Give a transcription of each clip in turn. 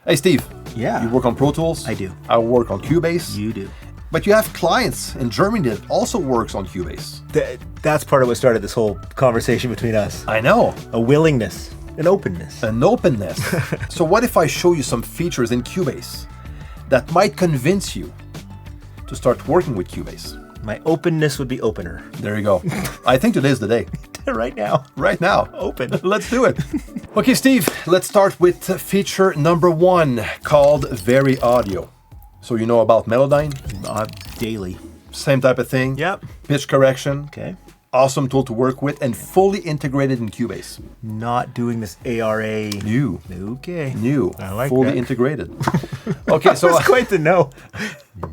Hey, Steve. Yeah. You work on Pro Tools? I do. I work on Cubase. You do. But you have clients in Germany that also works on Cubase. That's part of what started this whole conversation between us. I know. A willingness, an openness. An openness. So what if I show you some features in Cubase that might convince you to start working with Cubase? My openness would be opener. There you go. I think today's the day. Right now. Right now. Open. Let's do it. Okay, Steve, let's start with feature number 1 called VariAudio. So you know about Melodyne? Daily. Same type of thing. Yep. Pitch correction. Okay. Awesome tool to work with and fully integrated in Cubase. Not doing this ARA. New. Okay. New. I like fully that. integrated. Okay, so That's quite the no.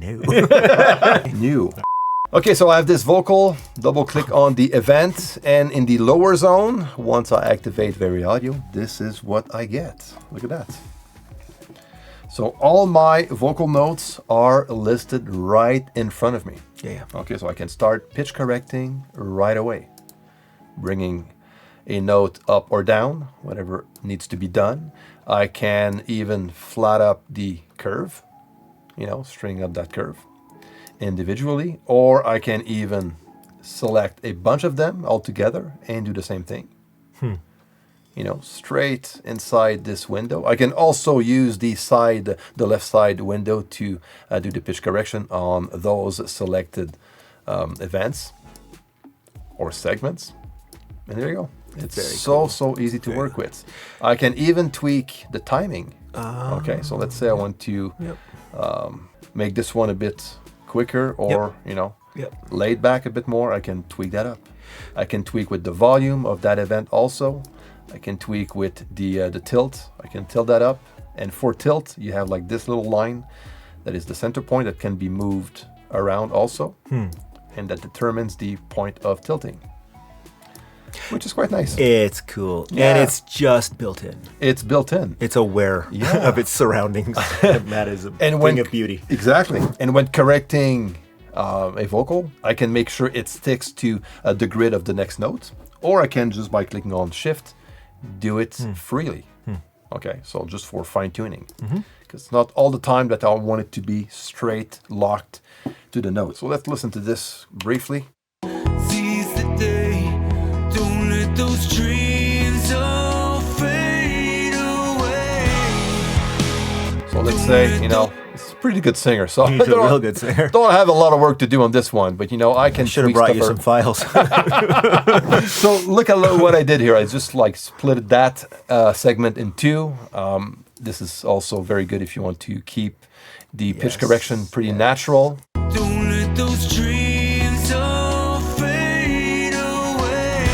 No. new. Okay, so I have this vocal, double click on the event, and in the lower zone, once I activate VariAudio, this is what I get. Look at that. So all my vocal notes are listed right in front of me. Yeah. Okay, so I can start pitch correcting right away, bringing a note up or down, whatever needs to be done. I can even flat up the curve, string up that curve individually, or I can even select a bunch of them all together and do the same thing. Straight inside this window. I can also use the left side window to do the pitch correction on those selected events or segments. And there you go. It's so easy to work with. I can even tweak the timing. Okay, so let's say I want to make this one a bit quicker or, laid back a bit more. I can tweak that up. I can tweak with the volume of that event also. I can tweak with the tilt. I can tilt that up. And for tilt, you have like this little line that is the center point that can be moved around also. And that determines the point of tilting, which is quite nice. It's cool. Yeah. And it's just built in. It's built in. It's aware of its surroundings. That is a thing of beauty. Exactly. And when correcting a vocal, I can make sure it sticks to the grid of the next note. Or I can just by clicking on Shift, do it freely. Okay, so just for fine tuning. Because it's not all the time that I want it to be straight locked to the note. So let's listen to this briefly. Seize the day, don't let those dreams all fade away. So let's say, it's a pretty good singer. So He's a real good singer. Don't have a lot of work to do on this one, but I can Should have tweak brought stuff you some files. So look at what I did here. I just split that segment in two. This is also very good if you want to keep the pitch correction pretty natural. Don't let those dreams all fade away.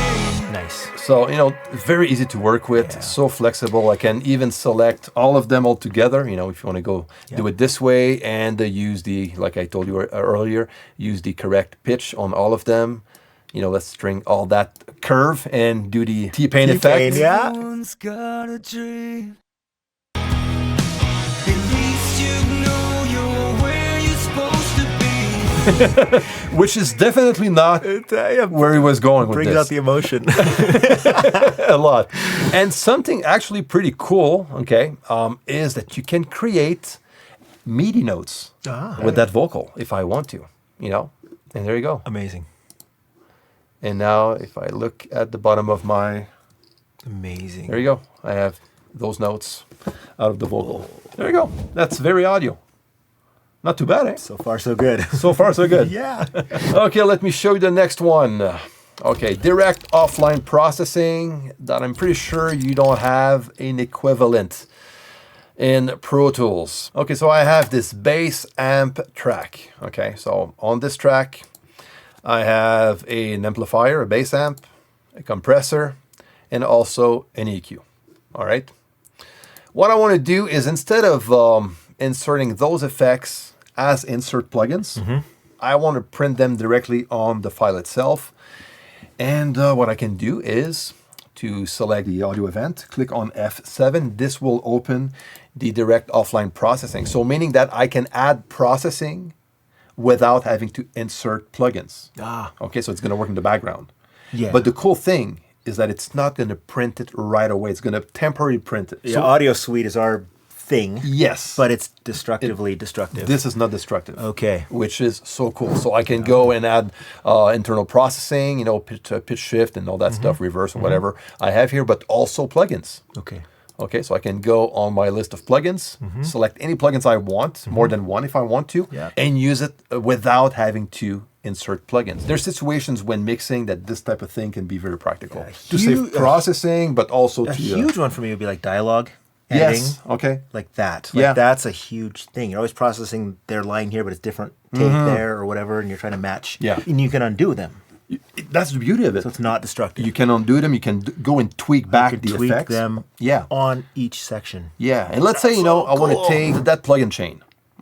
Nice. So, very easy to work with, so flexible. I can even select all of them all together, if you want to go do it this way and use like I told you earlier, use the correct pitch on all of them. Let's string all that curve and do the T-Pain effect. Yeah. Everyone's got a dream. At least you know you're where you're supposed to be. Which is definitely not where he was going with Brings this. out the emotion. A lot. And something actually pretty cool, is that you can create MIDI notes with that vocal if I want to, and there you go. Amazing. And now if I look at the bottom of my, Amazing. there you go. I have those notes out of the vocal. There you go. That's VariAudio. Not too bad, eh? So far, so good. So far, so good. Yeah. Okay, let me show you the next one. Okay, direct offline processing that I'm pretty sure you don't have an equivalent in Pro Tools. Okay, so I have this bass amp track. Okay, so on this track, I have an amplifier, a bass amp, a compressor, and also an EQ. All right. What I want to do is instead of inserting those effects as insert plugins, I want to print them directly on the file itself. And what I can do is to select the audio event, click on F7. This will open the direct offline processing. So meaning that I can add processing without having to insert plugins. Okay, so it's going to work in the background. Yeah. But the cool thing is that it's not going to print it right away. It's going to temporarily print it. Yeah, Audio Suite is our thing. Yes. But it's destructively destructive. This is not destructive. Okay. Which is so cool. So I can go and add internal processing, you know, pitch shift and all that stuff, reverse or whatever I have here, but also plugins. Okay. Okay, so I can go on my list of plugins, select any plugins I want, more than one if I want to, and use it without having to insert plugins. There's situations when mixing that this type of thing can be very practical. To save processing, but also A to... huge one for me would be like dialogue editing. Yes, okay. Like that. Like Yeah. that's a huge thing. You're always processing their line here, but it's different take there or whatever, and you're trying to match. Yeah. And you can undo them. That's the beauty of it. So it's not destructive. You can undo them, you can go and tweak back you the can tweak effects. them Yeah. on each section. Yeah, and let's say, you know, I want to cool. take that plugin chain.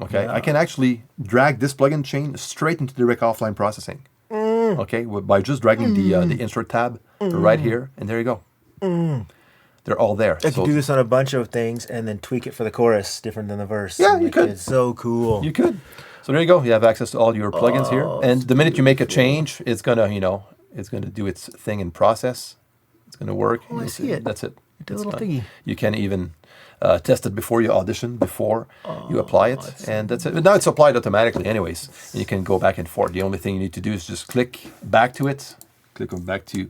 Okay, I can actually drag this plugin chain straight into direct offline processing. Okay, by just dragging the insert tab right here, and there you go. They're all there. I could do this on a bunch of things and then tweak it for the chorus different than the verse. Yeah, And you could. It's so cool. You could. So there you go. You have access to all your plugins here, and the minute you make a change, it's gonna, you know, it's gonna do its thing in process. It's gonna work. Oh, I You'll see it. That's it. It did a It's little done. thingy. You can even test it before you audition, before you apply it, and that's it. But now it's applied automatically anyways, and you can go back and forth. The only thing you need to do is just click back to it, click on back to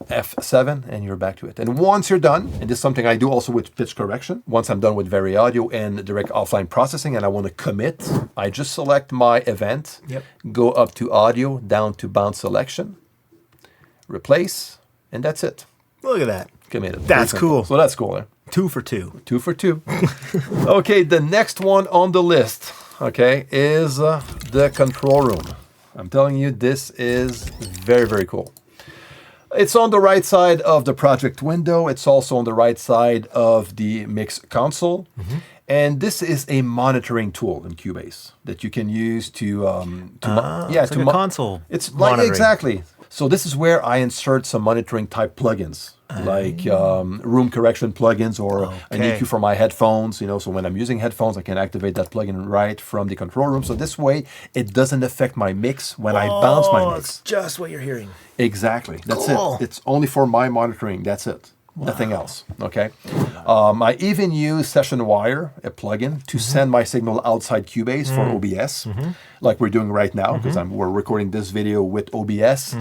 F7, and you're back to it. And once you're done, and this is something I do also with pitch correction, once I'm done with VariAudio and direct offline processing and I want to commit, I just select my event, go up to audio, down to bounce selection, replace, and that's it. Look at that. Committed. That's Very simple. cool. So that's cool. Eh? 2 for 2. 2 for 2. Okay, the next one on the list, okay, is the control room. I'm telling you, this is very, very cool. It's on the right side of the project window. It's also on the right side of the mix console. And this is a monitoring tool in Cubase that you can use to it's like a console It's like monitoring. exactly. So this is where I insert some monitoring type plugins, like room correction plugins or an Okay. EQ for my headphones. You know, so when I'm using headphones, I can activate that plugin right from the control room. So this way, it doesn't affect my mix when I bounce my mix. It's just what you're hearing. Exactly. That's Cool. it. It's only for my monitoring. That's it. Nothing else. Okay. I even use Session Wire, a plugin, to send my signal outside Cubase for OBS, like we're doing right now, because we're recording this video with OBS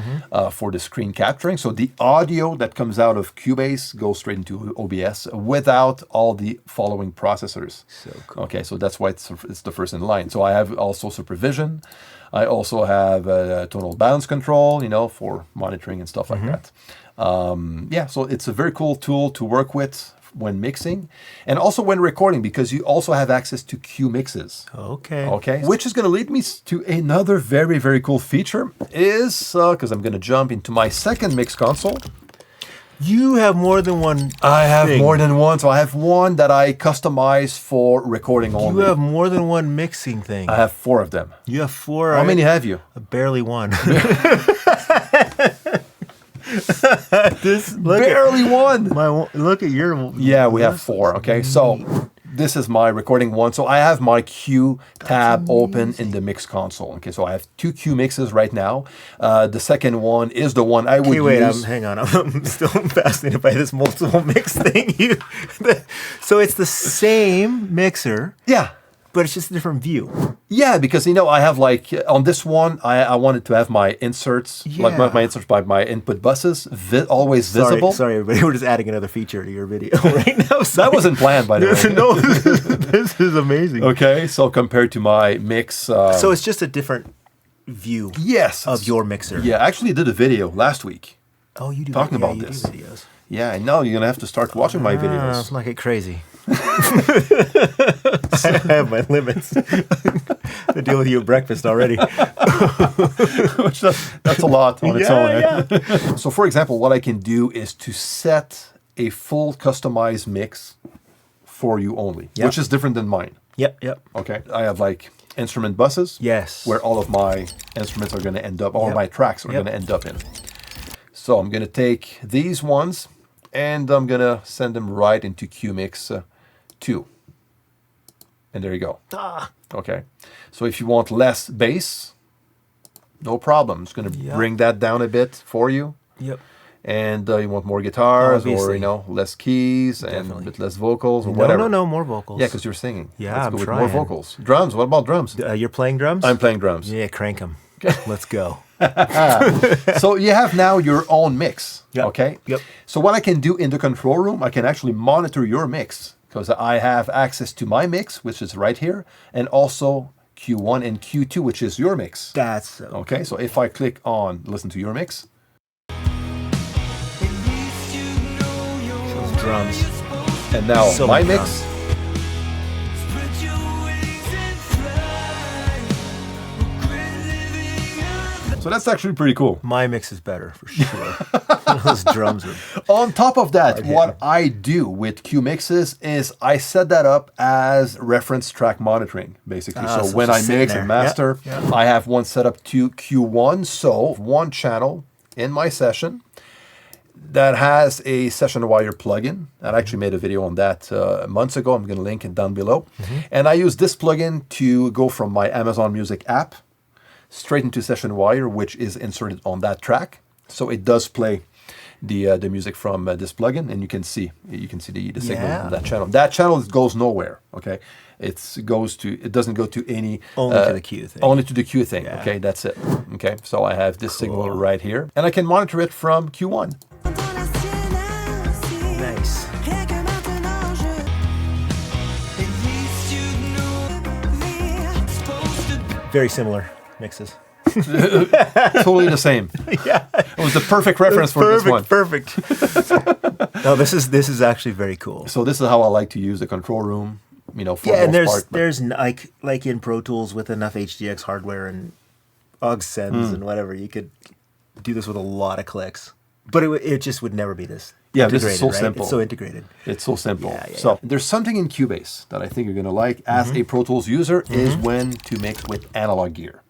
for the screen capturing. So the audio that comes out of Cubase goes straight into OBS without all the following processors. So cool. Okay, so that's why it's the first in line. So I have also supervision. I also have tonal balance control, you know, for monitoring and stuff like that. Yeah, so it's a very cool tool to work with when mixing and also when recording, because you also have access to Q mixes. Okay. Okay, which is going to lead me to another very, very cool feature is, because I'm going to jump into my second mix console. You have more than one I have thing. more than one. So I have one that I customize for recording only. You have more than one mixing thing. I have 4 of them. You have 4. How many have you? Barely one. Look Barely one. look at your. Yeah, we have 4. Okay, so this is my recording one. So I have my Q tab open in the mix console. Okay, so I have 2 Q mixes right now. The second one is the one I would Okay, wait. use. Hang on. I'm still fascinated by this multiple mix thing. So it's the same mixer, Yeah. but it's just a different view. Yeah, because, you know, I have like, on this one, I wanted to have my inserts, like my inserts by my input buses, always visible. Sorry, everybody. We're just adding another feature to your video right now. That wasn't planned, by the way. No, this is amazing. Okay, so compared to my mix... So it's just a different view yes. of your mixer. Yeah, I actually did a video last week. Oh, you do. Talking about you this. Do videos. Yeah, I know. You're going to have to start watching my videos. Let's not get crazy. I have my limits. I deal with you at breakfast already. Which that's a lot on its own. Eh? So, for example, what I can do is to set a full customized mix for you only, Yep. which is different than mine. Yep. Okay, I have like instrument buses. Yes. Where all of my instruments are going to end up, all Yep. my tracks are Yep. going to end up in. So I'm going to take these ones and I'm going to send them right into QMix 2. And there you go. Okay. So if you want less bass, no problem. It's going to Yep. bring that down a bit for you. Yep. and you want more guitars or Obviously. less keys and Definitely. a bit less vocals or No, whatever. no, more vocals. Yeah, because you're singing. Yeah, Let's I'm go with trying. more vocals. Drums. What about drums? You're playing drums? I'm playing drums. Yeah, crank them. Let's go. So you have now your own mix. Yep. Okay. Yep. So what I can do in the control room, I can actually monitor your mix because I have access to my mix, which is right here, and also Q1 and Q2, which is your mix. That's so. Okay. So if I click on listen to your mix, Those drums. and now So my many mix. So that's actually pretty cool. My mix is better for sure. Those drums are. On top of that, Hard-hitting. what I do with Q mixes is I set that up as reference track monitoring, basically. Ah, so so when I just sitting mix there. and master, Yep, yep. I have one set up to Q1. So one channel in my session that has a session wire plugin. I actually made a video on that months ago. I'm going to link it down below. And I use this plugin to go from my Amazon Music app straight into session wire, which is inserted on that track. So it does play the music from this plugin, and you can see the signal Yeah. from that channel. That channel goes nowhere. Okay, it doesn't go to any Only to the Q thing. Only to the Q thing. Yeah. Okay, that's it. Okay, so I have this signal right here, and I can monitor it from Q1. Nice. Very similar mixes. Totally the same. Yeah. It was the perfect reference for this one. Perfect. No, this is actually very cool. So this is how I like to use the control room. For Yeah, most and part. But there's like in Pro Tools with enough HDX hardware and aux sends and whatever, you could do this with a lot of clicks. But it just would never be this. Yeah, this is integrated, so right? simple. It's so integrated. It's so simple. Yeah, So there's something in Cubase that I think you're gonna like as a Pro Tools user is when to mix with analog gear.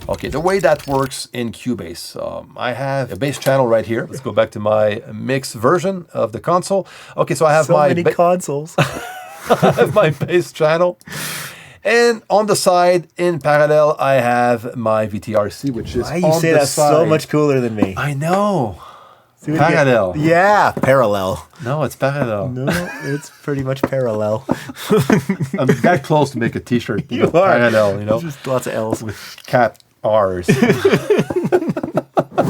Okay, the way that works in Cubase, I have a bass channel right here. Let's go back to my mix version of the console. Okay, so I have So my many consoles. I have my bass channel. And on the side, in parallel, I have my VTRC, which is Why you on say the that side. so much cooler than me? I know. Do it again. Parallel. Yeah, parallel. No, it's parallel. No, it's pretty much parallel. I'm that close to make a T-shirt. You are. Parallel, Just lots of L's. cat R's.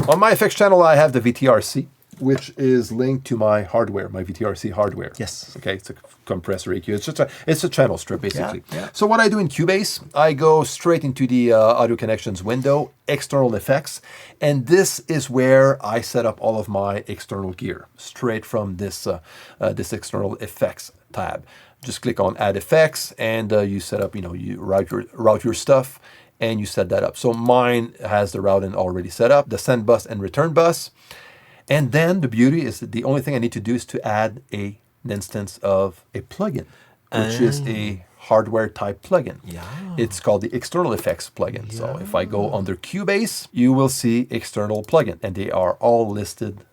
On my FX channel, I have the VTRC, which is linked to my hardware, my VTRC hardware. Yes. Okay, it's a compressor EQ. It's a channel strip, basically. Yeah. So what I do in Cubase, I go straight into the audio connections window, external effects, and this is where I set up all of my external gear, straight from this this external effects tab. Just click on Add Effects, and you set up, you route your stuff, and you set that up. So mine has the routing already set up, the send bus and return bus. And then the beauty is that the only thing I need to do is to add an instance of a plugin, which is a hardware type plugin. Yeah. It's called the external effects plugin. So if I go under Cubase, you will see external plugin, and they are all listed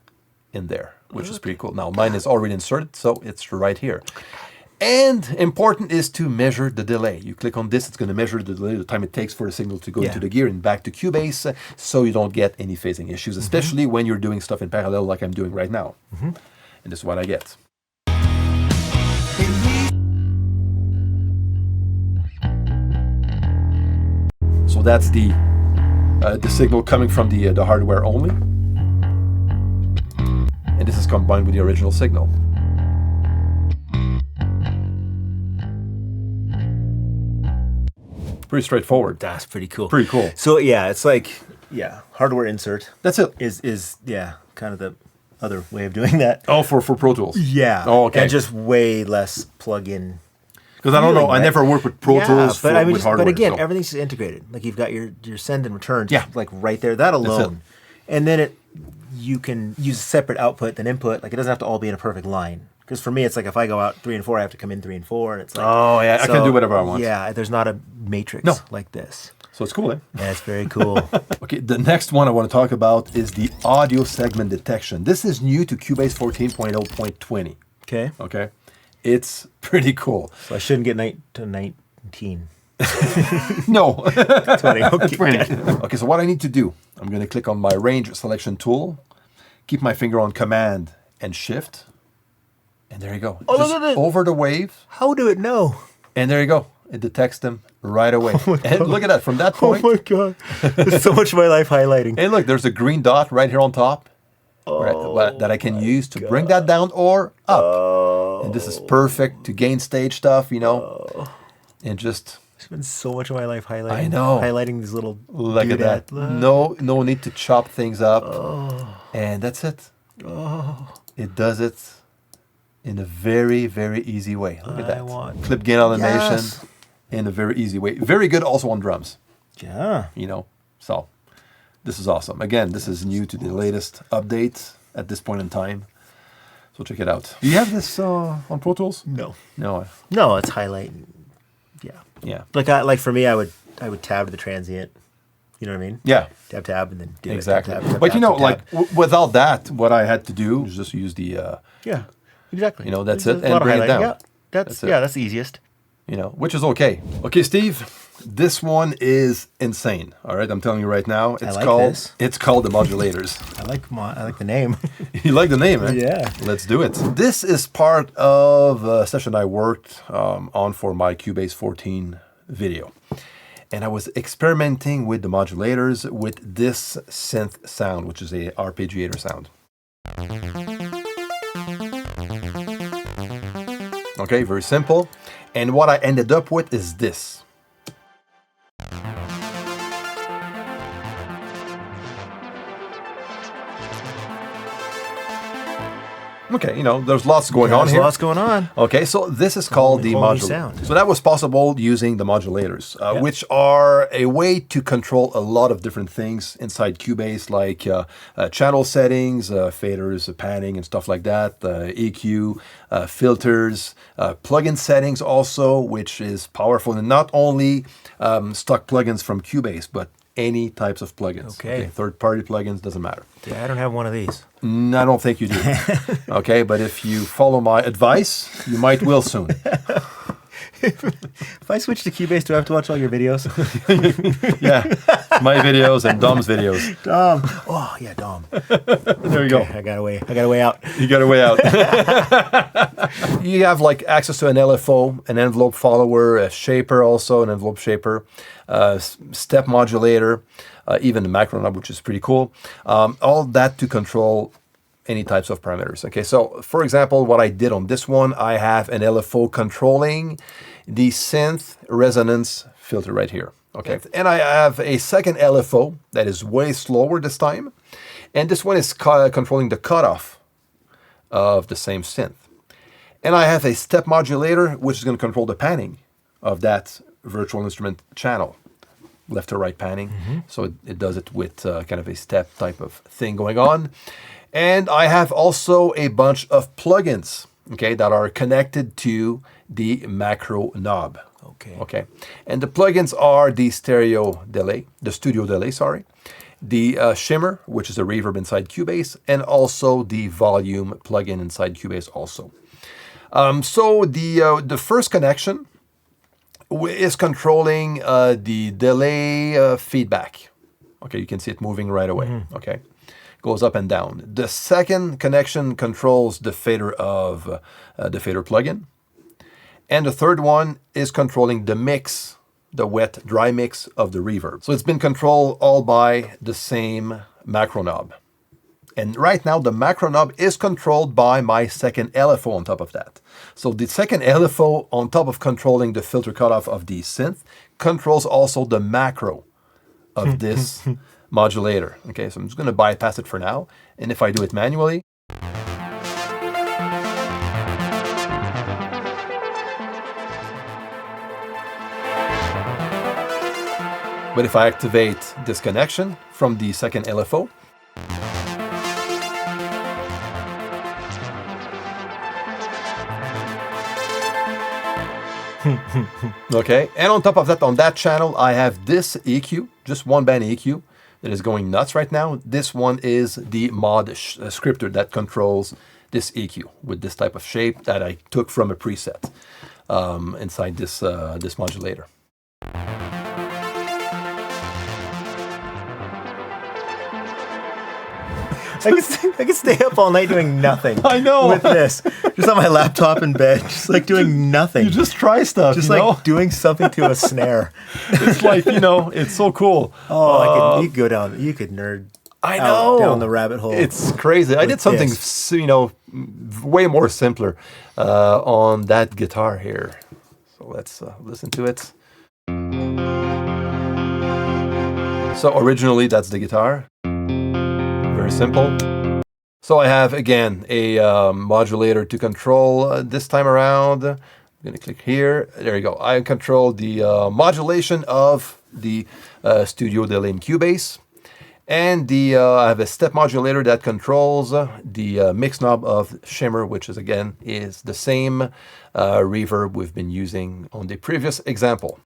in there, which is pretty cool. Now mine is already inserted, so it's right here. And important is to measure the delay. You click on this, it's going to measure the delay, the time it takes for the signal to go into the gear and back to Cubase, so you don't get any phasing issues, especially when you're doing stuff in parallel like I'm doing right now. And this is what I get. So that's the signal coming from the hardware only. And this is combined with the original signal. Pretty straightforward. That's pretty cool. Pretty cool. So yeah, it's like hardware insert That's it. is kind of the other way of doing that. Oh, for Pro Tools. Yeah. Oh, okay. And just way less plug-in. Because I don't know, feeling, I right? never worked with Pro Tools with hardware. but again, so. everything's just integrated. Like you've got your send and return, Yeah. like right there. That it. alone, and then you can use separate output than input. Like it doesn't have to all be in a perfect line. Because for me, it's like if I go out 3 and 4, I have to come in 3 and 4, and it's like Oh, yeah, I can do whatever I want. Yeah, there's not a matrix No. like this. So it's cool, eh? Yeah, it's very cool. Okay, the next one I want to talk about is the audio segment detection. This is new to Cubase 14.0.20. Okay, Okay, it's pretty cool. so I shouldn't get to 19. No, 20. Okay. 20. Okay, so what I need to do, I'm going to click on my range selection tool, keep my finger on Command and Shift, and there you go. Oh, Just look at it. over the wave, How do it know? and there you go. It detects them right away. And look at that, from that Oh point. my god. There's so much of my life highlighting. And look, there's a green dot right here on top that I can use to bring that down or up. And this is perfect to gain stage stuff, you know. And just I spend so much of my life highlighting. I know. Highlighting these little. look at that. doodad. No need to chop things up. And that's it. It does it in a very, very easy way. Look at I that. want- Clip gain automation Yes. in a very easy way. Very good also on drums, Yeah. you know. So this is awesome. Again, this is new to the latest update at this point in time. So check it out. Do you have this on Pro Tools? No. No. No, it's highlighting. Yeah. Yeah. Like for me, I would tab to the transient. You know what I mean? Yeah. Tab and then do Exactly. it. Tab, But you know, tab. like without that, what I had to do is just use the, Yeah. Exactly. You know, that's There's it, a and lot of bring it highlighting. down. Yeah. That's it. That's the easiest. you know, which is okay. Okay, Steve, this one is insane. All right, I'm telling you right now. It's like called this. It's called the Modulators. I like the name. You like the name, eh? Yeah. Let's do it. This is part of a session I worked on for my Cubase 14 video. And I was experimenting with the modulators with this synth sound, which is a arpeggiator sound. Okay, very simple. And what I ended up with is this. Okay, you know, there's lots going on There's here. lots going on. Okay, so this is called the whole new modulators. sound. So that was possible using the modulators, which are a way to control a lot of different things inside Cubase, like channel settings, faders, panning, and stuff like that, EQ, filters, plugin settings also, which is powerful, and not only stock plugins from Cubase, but any types of plugins. Okay. Third-party plugins, doesn't matter. Yeah, I don't have one of these. I don't think you do. Okay, but if you follow my advice, you might will soon. If I switch to Cubase, do I have to watch all your videos? Yeah, my videos and Dom's videos. Dom. Oh yeah, Dom. There you go. I got a way out. You got a way out. You have like access to an LFO, an envelope follower, a shaper also, an envelope shaper, step modulator, even the macro knob, which is pretty cool. All that to control any types of parameters. Okay, so for example, what I did on this one, I have an LFO controlling the synth resonance filter right here. Okay, and I have a second LFO that is way slower this time, and this one is controlling the cutoff of the same synth. And I have a step modulator, which is going to control the panning of that virtual instrument channel, left to right panning. So it does it with kind of a step type of thing going on. And I have also a bunch of plugins, okay, that are connected to the macro knob. Okay. And the plugins are the studio delay, the shimmer, which is a reverb inside Cubase, and also the volume plugin inside Cubase also. So the first connection is controlling the delay feedback. Okay, you can see it moving right away. Okay, goes up and down. The second connection controls the fader of the fader plugin. And the third one is controlling the mix, the wet dry mix of the reverb. So it's been controlled all by the same macro knob. And right now the macro knob is controlled by my second LFO on top of that. So the second LFO on top of controlling the filter cutoff of the synth controls also the macro of this modulator. Okay, so I'm just going to bypass it for now. And if I do it manually, but if I activate this connection from the second LFO, okay, and on top of that, on that channel, I have this EQ, just one band EQ, that is going nuts right now. This one is the mod scripter that controls this EQ with this type of shape that I took from a preset inside this this modulator. I can stay up all night doing nothing. I know. With this, just on my laptop in bed, just like doing nothing. You just try stuff, just you know? like doing something to a snare. It's like, it's so cool. Oh, you could go down. You could nerd. I know. Down the rabbit hole. It's crazy. I did something, way more simpler on that guitar here. So let's listen to it. So originally, that's the guitar. Very simple. So I have, again, a modulator to control this time around. I'm going to click here. There you go. I control the modulation of the Studio Delay in Cubase. And I have a step modulator that controls the mix knob of Shimmer, which is the same reverb we've been using on the previous example.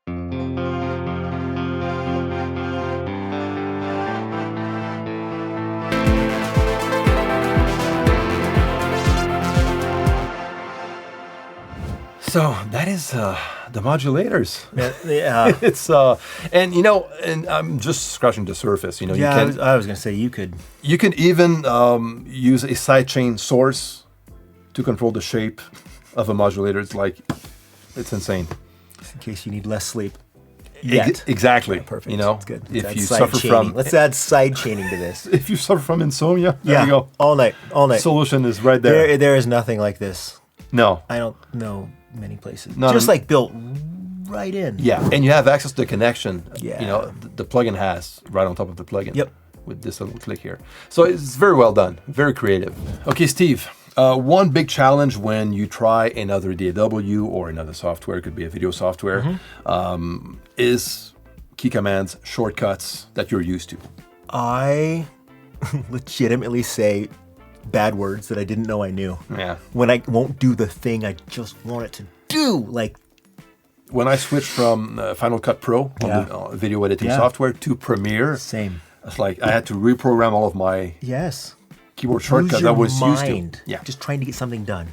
So that is the modulators. Yeah. It's and I'm just scratching the surface. You Yeah, can, I was going to say you could even use a sidechain source to control the shape of a modulator. It's insane. just in case you need less sleep. Yet. Exactly. Yeah, perfect. It's good. If you suffer from, let's add side chaining to this. if you suffer from insomnia, there you go. All night. Solution is right there. There is nothing like this. No. I don't know many places. None Just of- like built right in. Yeah, and you have access to the connection. Yeah. The plugin has right on top of the plugin. Yep. With this little click here. So it's very well done, very creative. Okay, Steve, one big challenge when you try another DAW or another software, it could be a video software, is key commands, shortcuts that you're used to. I legitimately say bad words that I didn't know I knew. Yeah. When I won't do the thing I just want it to do. Like, When I switched from Final Cut Pro on the video editing software to Premiere, same. it's like I had to reprogram all of my Yes. keyboard Lose shortcuts your I was mind. used to. Yeah. Just trying to get something done.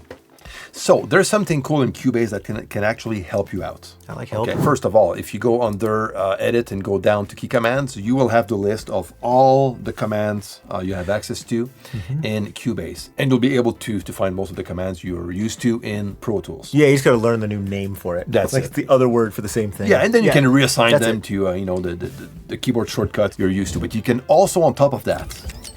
So there's something cool in Cubase that can actually help you out. I like help. Okay, first of all, if you go under Edit and go down to Key Commands, you will have the list of all the commands you have access to in Cubase. And you'll be able to find most of the commands you're used to in Pro Tools. Yeah, you just got to learn the new name for it. That's like it. the other word for the same thing. Yeah, and then you can reassign That's them it. to the keyboard shortcut you're used to. But you can also, on top of that,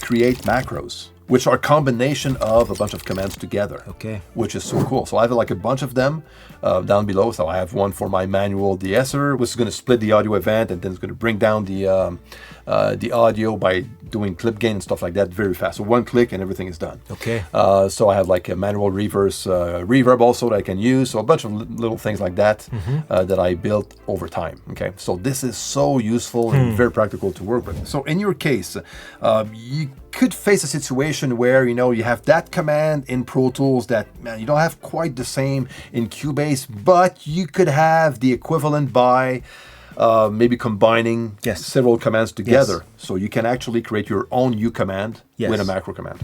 create macros, which are a combination of a bunch of commands together. Okay. Which is so cool. So I have like a bunch of them down below. So I have one for my manual de-esser, which is going to split the audio event, and then it's going to bring down the audio by doing clip gain and stuff like that very fast. So one click and everything is done. Okay. So I have like a manual reverse reverb also that I can use. So a bunch of little things like that that I built over time. Okay. So this is so useful and very practical to work with. So in your case, you could face a situation where you have that command in Pro Tools that you don't have quite the same in Cubase, but you could have the equivalent by maybe combining several commands together. So you can actually create your own U command with a macro command.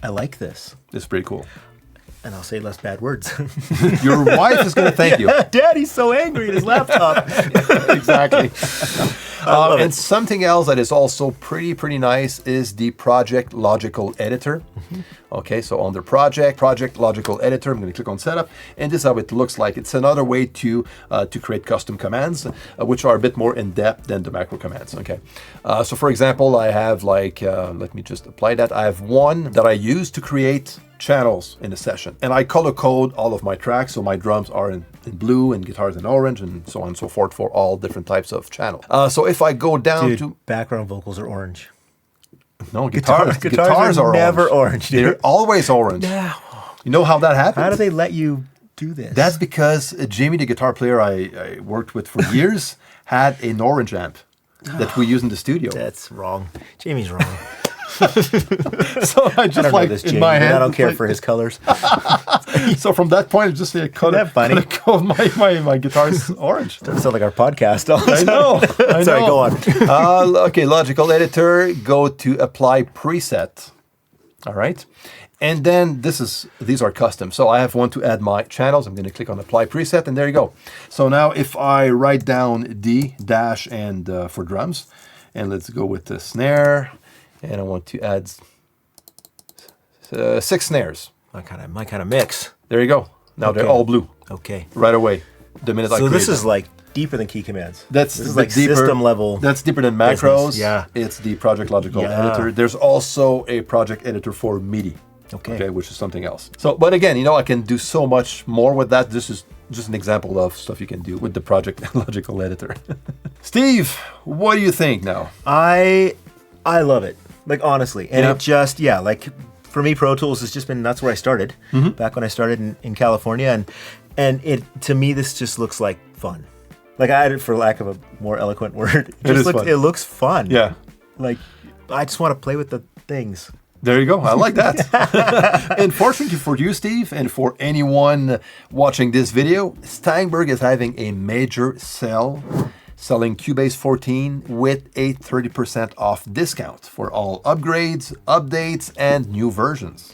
I like this. It's pretty cool. And I'll say less bad words. Your wife is going to thank you. Daddy's so angry at his laptop. Exactly. love And it. something else that is also pretty nice is the Project Logical Editor. Okay, so under Project Logical Editor, I'm going to click on Setup, and this is how it looks like. It's another way to create custom commands, which are a bit more in depth than the macro commands. Okay, so for example, I have let me just apply that. I have one that I use to create channels in a session, and I color code all of my tracks, so my drums are in blue and guitars in orange and so on and so forth for all different types of channels. So if I go down Dude, to background vocals are orange. no guitars are never orange, dude. They're always orange. Yeah. You know how that happened? How do they let you do this? That's because Jamie, the guitar player I worked with for years, had an orange amp that we use in the studio. That's wrong. Jamie's wrong. So I just I don't know this in Jamie, my but hand. I don't care for his colors. So from that point, just say cut Isn't that funny? my guitar's orange. Doesn't sound like our podcast. I know. I Sorry, know. go on. Okay, Logical Editor. Go to Apply Preset. All right. And then these are custom. So I have one to add my channels. I'm going to click on Apply Preset, and there you go. So now if I write down D dash and for drums, and let's go with the snare, and I want to add 6 snares. My kind of mix. There you go. Now they're Okay. all blue Okay. right away. The minute I So create this is them. like deeper than key commands. That's this is the like deeper, system level. That's deeper than macros. business, yeah. It's the Project Logical Yeah. editor. There's also a project editor for MIDI. Okay. Which is something else. So, but again, I can do so much more with that. This is just an example of stuff you can do with the Project Logical editor. Steve, what do you think now? I love it. Like honestly. And Yeah. it just like for me Pro Tools has just been that's where I started. Back when I started in California and it to me this just looks like fun. Like I had it for lack of a more eloquent word. Fun. It looks fun. Yeah. Like I just want to play with the things. There you go. I like that. And fortunately for you, Steve, and for anyone watching this video, Steinberg is having a major sale, selling Cubase 14 with a 30% off discount for all upgrades, updates, and new versions.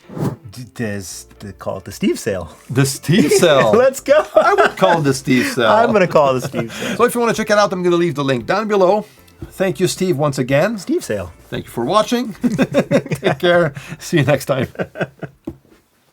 Call it the Steve sale. The Steve sale. Let's go. I would call it the Steve sale. I'm going to call it the Steve sale. So if you want to check it out, I'm going to leave the link down below. Thank you, Steve, once again. Steve sale. Thank you for watching. Take care. See you next time.